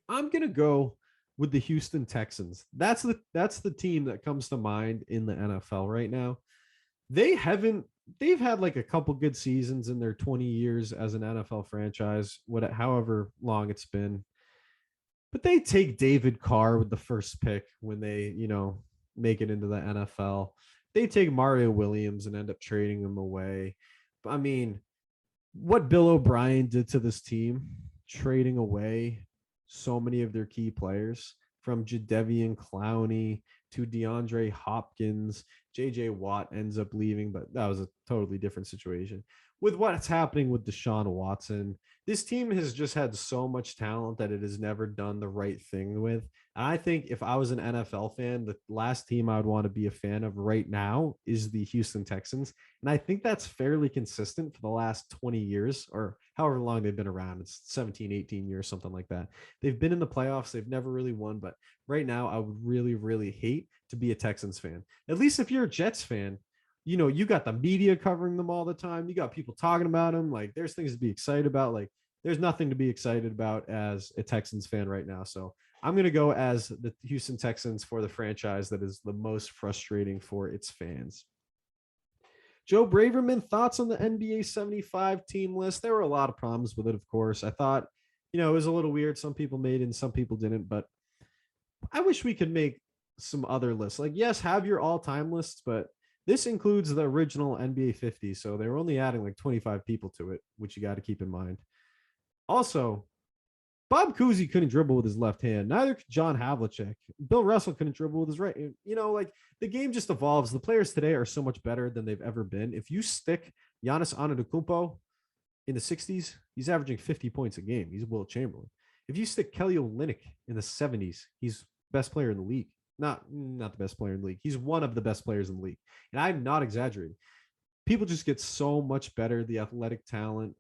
I'm going to go with the Houston Texans. That's the team that comes to mind in the NFL right now. They've had like a couple good seasons in their 20 years as an NFL franchise, however long it's been. But they take David Carr with the first pick when they, make it into the NFL. They take Mario Williams and end up trading him away. I mean, what Bill O'Brien did to this team, trading away so many of their key players, from Jadeveon Clowney to DeAndre Hopkins. JJ Watt ends up leaving, but that was a totally different situation. With what's happening with Deshaun Watson, this team has just had so much talent that it has never done the right thing with. And I think if I was an NFL fan, the last team I would want to be a fan of right now is the Houston Texans. And I think that's fairly consistent for the last 20 years or however long they've been around. It's 17, 18 years, something like that. They've been in the playoffs. They've never really won. But right now, I would really, really hate to be a Texans fan. At least if you're a Jets fan, you got the media covering them all the time. You got people talking about them. Like, there's things to be excited about. Like, there's nothing to be excited about as a Texans fan right now. So I'm going to go as the Houston Texans for the franchise that is the most frustrating for its fans. Joe Braverman, thoughts on the NBA 75 team list? There were a lot of problems with it, of course. I thought, it was a little weird. Some people made it and some people didn't, but I wish we could make some other lists. Like, yes, have your all-time lists, but this includes the original NBA 50. So they were only adding like 25 people to it, which you got to keep in mind. Also, Bob Cousy couldn't dribble with his left hand. Neither could John Havlicek. Bill Russell couldn't dribble with his right. Like, the game just evolves. The players today are so much better than they've ever been. If you stick Giannis Antetokounmpo in the 60s, he's averaging 50 points a game. He's Wilt Chamberlain. If you stick Kelly Olynyk in the 70s, he's best player in the league. Not the best player in the league. He's one of the best players in the league. And I'm not exaggerating. People just get so much better. The athletic talent,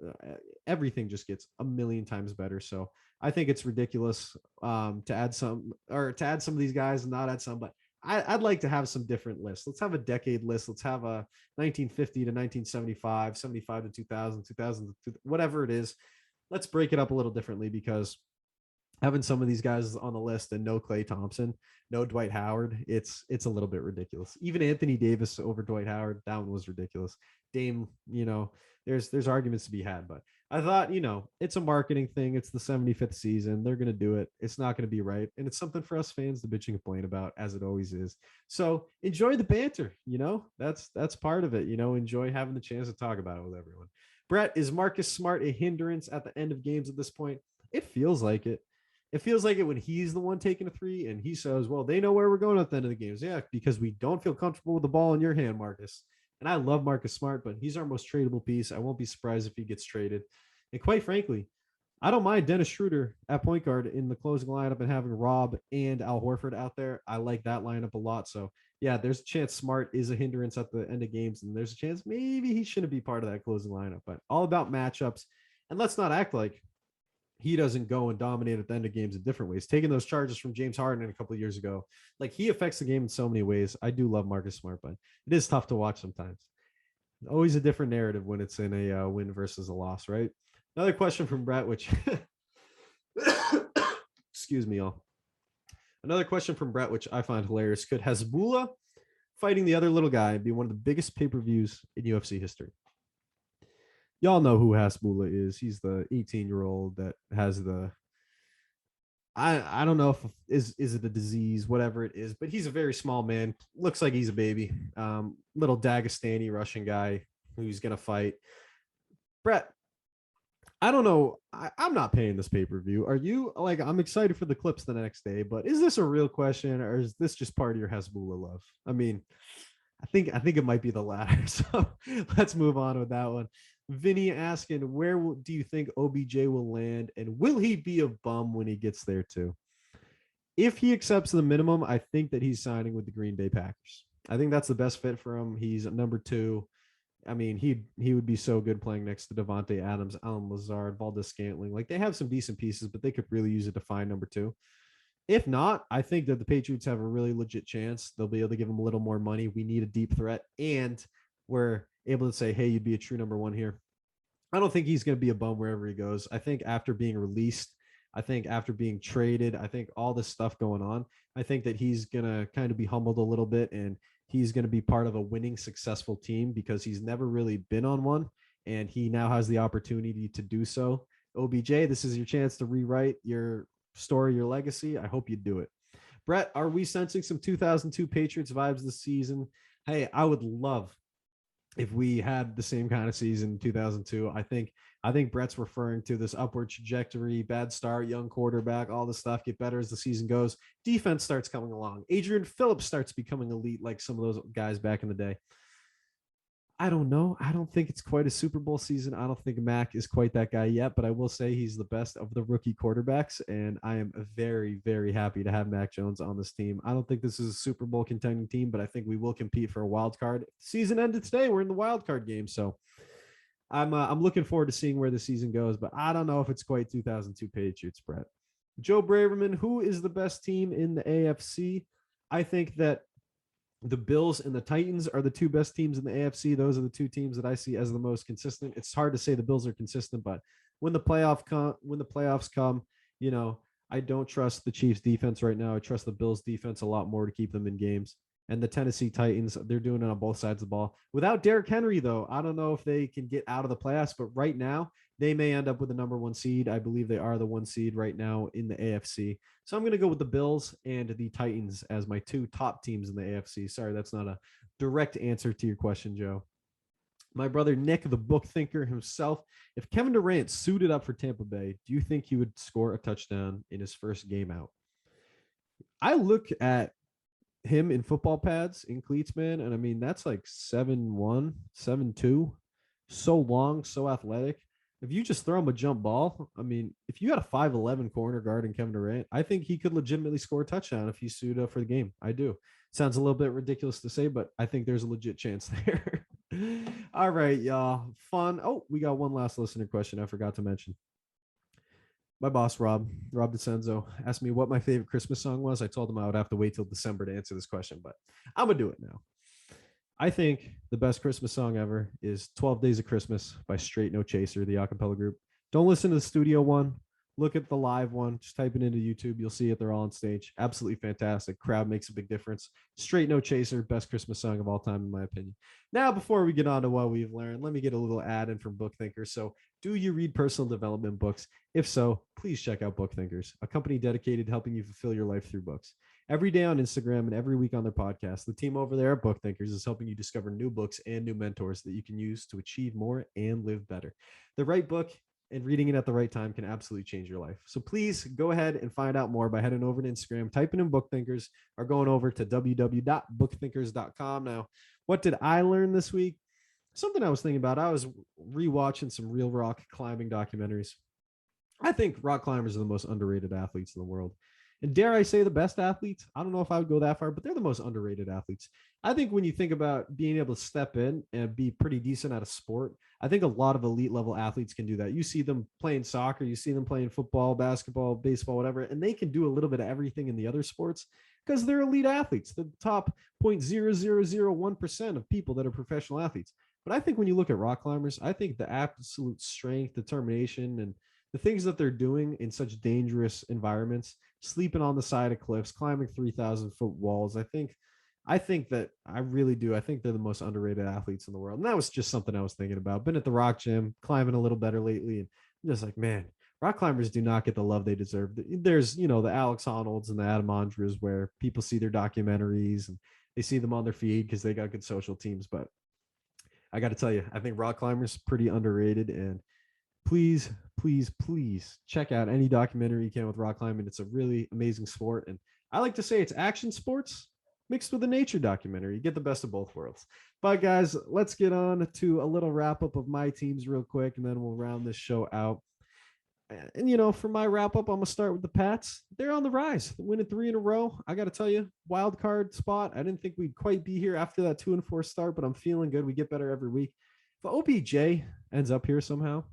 everything just gets a million times better. So I think it's ridiculous to add some of these guys and not add some, but I'd like to have some different lists. Let's have a decade list. Let's have a 1950 to 1975, 75 to 2000, 2000 to whatever it is. Let's break it up a little differently, because having some of these guys on the list and no Klay Thompson, no Dwight Howard, it's a little bit ridiculous. Even Anthony Davis over Dwight Howard, that one was ridiculous. Dame, there's arguments to be had, but I thought, it's a marketing thing. It's the 75th season. They're going to do it. It's not going to be right. And it's something for us fans to bitch and complain about, as it always is. So enjoy the banter, that's part of it, enjoy having the chance to talk about it with everyone. Brett, is Marcus Smart a hindrance at the end of games at this point? It feels like it. It feels like it when he's the one taking a three and he says, well, they know where we're going at the end of the games. Yeah, because we don't feel comfortable with the ball in your hand, Marcus. And I love Marcus Smart, but he's our most tradable piece. I won't be surprised if he gets traded. And quite frankly, I don't mind Dennis Schroeder at point guard in the closing lineup and having Rob and Al Horford out there. I like that lineup a lot. So, yeah, there's a chance Smart is a hindrance at the end of games, and there's a chance maybe he shouldn't be part of that closing lineup. But all about matchups. And let's not act like he doesn't go and dominate at the end of games in different ways. Taking those charges from James Harden a couple of years ago, like, he affects the game in so many ways. I do love Marcus Smart, but it is tough to watch sometimes. Always a different narrative when it's in a win versus a loss, right? Another question from Brett, which excuse me, y'all. Another question from Brett, which I find hilarious. Could Hasbulla fighting the other little guy be one of the biggest pay-per-views in UFC history? Y'all know who Hasbulla is. He's the 18-year-old that has the I don't know if is it a disease, whatever it is, but he's a very small man. Looks like he's a baby. Little Dagestani Russian guy who's gonna fight. Brett, I don't know. I'm not paying this pay-per-view. Are you? Like, I'm excited for the clips the next day, but is this a real question, or is this just part of your Hasbulla love? I mean, I think it might be the latter. So let's move on with that one. Vinny asking, do you think OBJ will land, and will he be a bum when he gets there too? If he accepts the minimum, I think that he's signing with the Green Bay Packers. I think that's the best fit for him. He's number 2. I mean, he would be so good playing next to Devontae Adams, Alan Lazard, Valdez Scantling. Like, they have some decent pieces, but they could really use a defined number 2. If not, I think that the Patriots have a really legit chance. They'll be able to give him a little more money. We need a deep threat, and we're able to say, hey, you'd be a true number 1 here. I don't think he's going to be a bum wherever he goes. I think after being released, I think after being traded, I think all this stuff going on, I think that he's going to kind of be humbled a little bit, and he's going to be part of a winning, successful team because he's never really been on one, and he now has the opportunity to do so. OBJ, this is your chance to rewrite your story, your legacy. I hope you do it. Brett, are we sensing some 2002 Patriots vibes this season? Hey, I would love if we had the same kind of season in 2002. I think Brett's referring to this upward trajectory, bad start, young quarterback, all this stuff get better as the season goes. Defense starts coming along. Adrian Phillips starts becoming elite like some of those guys back in the day. I don't know. I don't think it's quite a Super Bowl season. I don't think Mac is quite that guy yet, but I will say he's the best of the rookie quarterbacks, and I am very, very happy to have Mac Jones on this team. I don't think this is a Super Bowl contending team, but I think we will compete for a wild card. Season ended today. We're in the wild card game, so I'm looking forward to seeing where the season goes, but I don't know if it's quite 2002 Patriots, Brett. Joe Braverman, who is the best team in the AFC? I think that the Bills and the Titans are the 2 best teams in the AFC. Those are the 2 teams that I see as the most consistent. It's hard to say the Bills are consistent, but when the playoffs come, you know, I don't trust the Chiefs defense right now. I trust the Bills defense a lot more to keep them in games. And the Tennessee Titans, they're doing it on both sides of the ball. Without Derrick Henry, though, I don't know if they can get out of the playoffs, but right now they may end up with the number 1 seed. I believe they are the 1 seed right now in the AFC. So I'm going to go with the Bills and the Titans as my 2 top teams in the AFC. Sorry, that's not a direct answer to your question, Joe. My brother Nick, the book thinker himself, if Kevin Durant suited up for Tampa Bay, do you think he would score a touchdown in his first game out? I look at him in football pads, in cleats, man, and I mean, that's like 7'1", 7'2", so long, so athletic. If you just throw him a jump ball, I mean, if you got a 5'11" corner guard in Kevin Durant, I think he could legitimately score a touchdown if he's suited up for the game. I do. Sounds a little bit ridiculous to say, but I think there's a legit chance there. All right, y'all. Fun. Oh, we got one last listener question I forgot to mention. My boss, Rob DeCenzo, asked me what my favorite Christmas song was. I told him I would have to wait till December to answer this question, but I'm going to do it now. I think the best Christmas song ever is 12 Days of Christmas by Straight No Chaser, the acapella group. Don't listen to the studio one. Look at the live one. Just type it into YouTube. You'll see it. They're all on stage. Absolutely fantastic. Crowd makes a big difference. Straight No Chaser, best Christmas song of all time, in my opinion. Now, before we get on to what we've learned, let me get a little ad in from Book Thinkers. So, do you read personal development books? If so, please check out Book Thinkers, a company dedicated to helping you fulfill your life through books. Every day on Instagram and every week on their podcast, the team over there at Book Thinkers is helping you discover new books and new mentors that you can use to achieve more and live better. The right book and reading it at the right time can absolutely change your life. So please go ahead and find out more by heading over to Instagram, typing in Book Thinkers, or going over to www.bookthinkers.com. Now, what did I learn this week? Something I was thinking about. I was rewatching some real rock climbing documentaries. I think rock climbers are the most underrated athletes in the world. And dare I say the best athletes? I don't know if I would go that far, but they're the most underrated athletes. I think when you think about being able to step in and be pretty decent at a sport, I think a lot of elite level athletes can do that. You see them playing soccer, you see them playing football, basketball, baseball, whatever, and they can do a little bit of everything in the other sports because they're elite athletes, the top 0.0001% of people that are professional athletes. But I think when you look at rock climbers, I think the absolute strength, determination, and the things that they're doing in such dangerous environments, sleeping on the side of cliffs, climbing 3,000-foot walls, I think that I really do. I think they're the most underrated athletes in the world. And that was just something I was thinking about. Been at the rock gym, climbing a little better lately. And I'm just like, man, rock climbers do not get the love they deserve. There's, the Alex Honolds and the Adam Andrews where people see their documentaries and they see them on their feed because they got good social teams. But I got to tell you, I think rock climbers pretty underrated. And please check out any documentary you can with rock climbing. It's a really amazing sport. And I like to say it's action sports mixed with a nature documentary. You get the best of both worlds. But guys, let's get on to a little wrap up of my teams real quick, and then we'll round this show out. And for my wrap up, I'm gonna start with the Pats. They're on the rise, winning 3 in a row. I got to tell you, wild card spot. I didn't think we'd quite be here after that 2-4 start, but I'm feeling good. We get better every week. If OBJ ends up here somehow,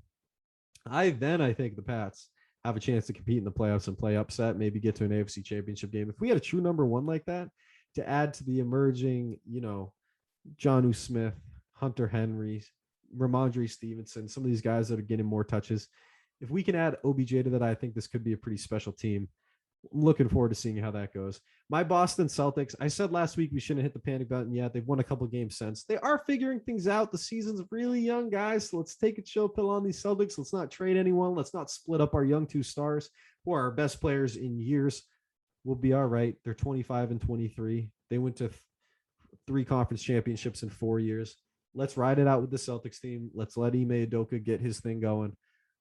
I think the Pats have a chance to compete in the playoffs and play upset, maybe get to an AFC Championship game. If we had a true number one like that, to add to the emerging, Jonnu Smith, Hunter Henry, Ramondre Stevenson, some of these guys that are getting more touches. If we can add OBJ to that, I think this could be a pretty special team. I'm looking forward to seeing how that goes. My Boston Celtics, I said last week we shouldn't hit the panic button yet. They've won a couple games since. They are figuring things out. The season's really young, guys. So let's take a chill pill on these Celtics. Let's not trade anyone. Let's not split up our young 2 stars who are our best players in years. We'll be all right. They're 25-23. They went to 3 conference championships in 4 years. Let's ride it out with the Celtics team. Let's let Ime Udoka get his thing going.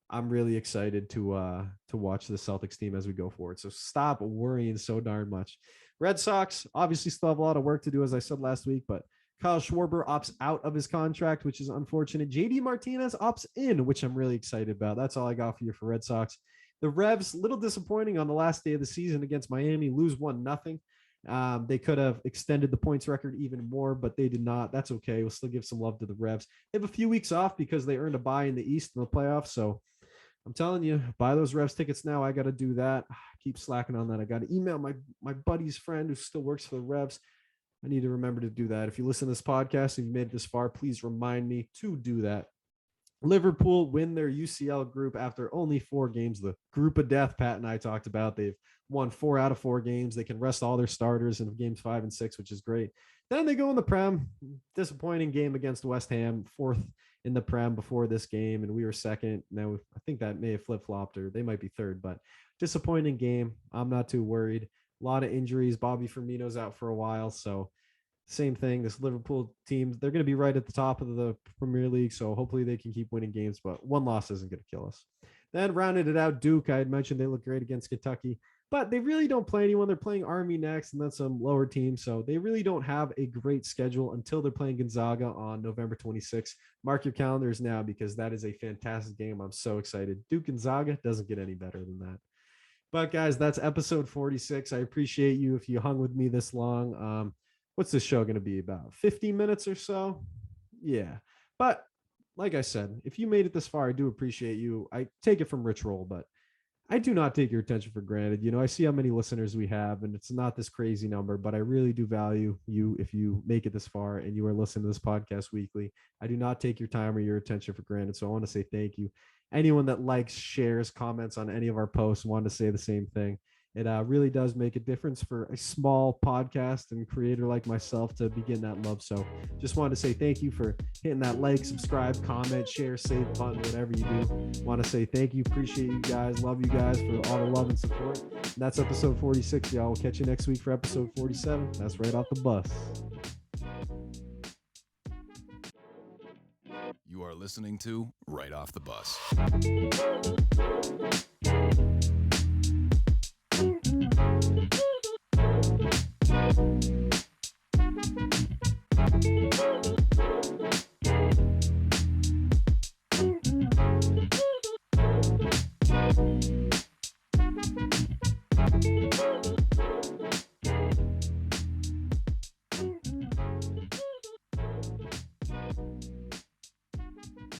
I'm really excited to watch the Celtics team as we go forward. So stop worrying so darn much. Red Sox obviously still have a lot of work to do, as I said last week, but Kyle Schwarber opts out of his contract, which is unfortunate. JD Martinez opts in, which I'm really excited about. That's all I got for you for Red Sox. The Revs, a little disappointing on the last day of the season against Miami, lose 1-0. They could have extended the points record even more, but they did not. That's okay. We'll still give some love to the Revs. They have a few weeks off because they earned a bye in the East in the playoffs. So I'm telling you, buy those Revs tickets now. I got to do that. Keep slacking on that. I got to email my buddy's friend who still works for the Revs. I need to remember to do that. If you listen to this podcast and you made it this far, please remind me to do that. Liverpool win their UCL group after only 4 games. The group of death Pat and I talked about. They've won 4 out of 4 games. They can rest all their starters in games 5 and 6, which is great. Then they go in the Prem. Disappointing game against West Ham, 4th in the Prem before this game, and we were 2nd. Now, I think that may have flip-flopped, or they might be 3rd, but disappointing game. I'm not too worried. A lot of injuries. Bobby Firmino's out for a while, so same thing. This Liverpool team, they're going to be right at the top of the Premier League, so hopefully they can keep winning games, but 1 loss isn't going to kill us. Then rounded it out, Duke. I had mentioned they look great against Kentucky, but they really don't play anyone. They're playing Army next and then some lower teams, so they really don't have a great schedule until they're playing Gonzaga on November 26th. Mark your calendars now because that is a fantastic game. I'm so excited. Duke Gonzaga doesn't get any better than that. But guys, that's episode 46. I appreciate you if you hung with me this long. What's this show going to be about? 15 minutes or so? Yeah. But like I said, if you made it this far, I do appreciate you. I take it from Rich Roll, but I do not take your attention for granted. I see how many listeners we have, and it's not this crazy number, but I really do value you if you make it this far and you are listening to this podcast weekly. I do not take your time or your attention for granted, so I want to say thank you. Anyone that likes, shares, comments on any of our posts, want to say the same thing. It really does make a difference for a small podcast and creator like myself to be getting that love. So just wanted to say thank you for hitting that like, subscribe, comment, share, save button, whatever you do. Want to say thank you. Appreciate you guys. Love you guys for all the love and support. And that's episode 46, y'all. We'll catch you next week for episode 47. That's right off the bus. You are listening to Right Off the Bus.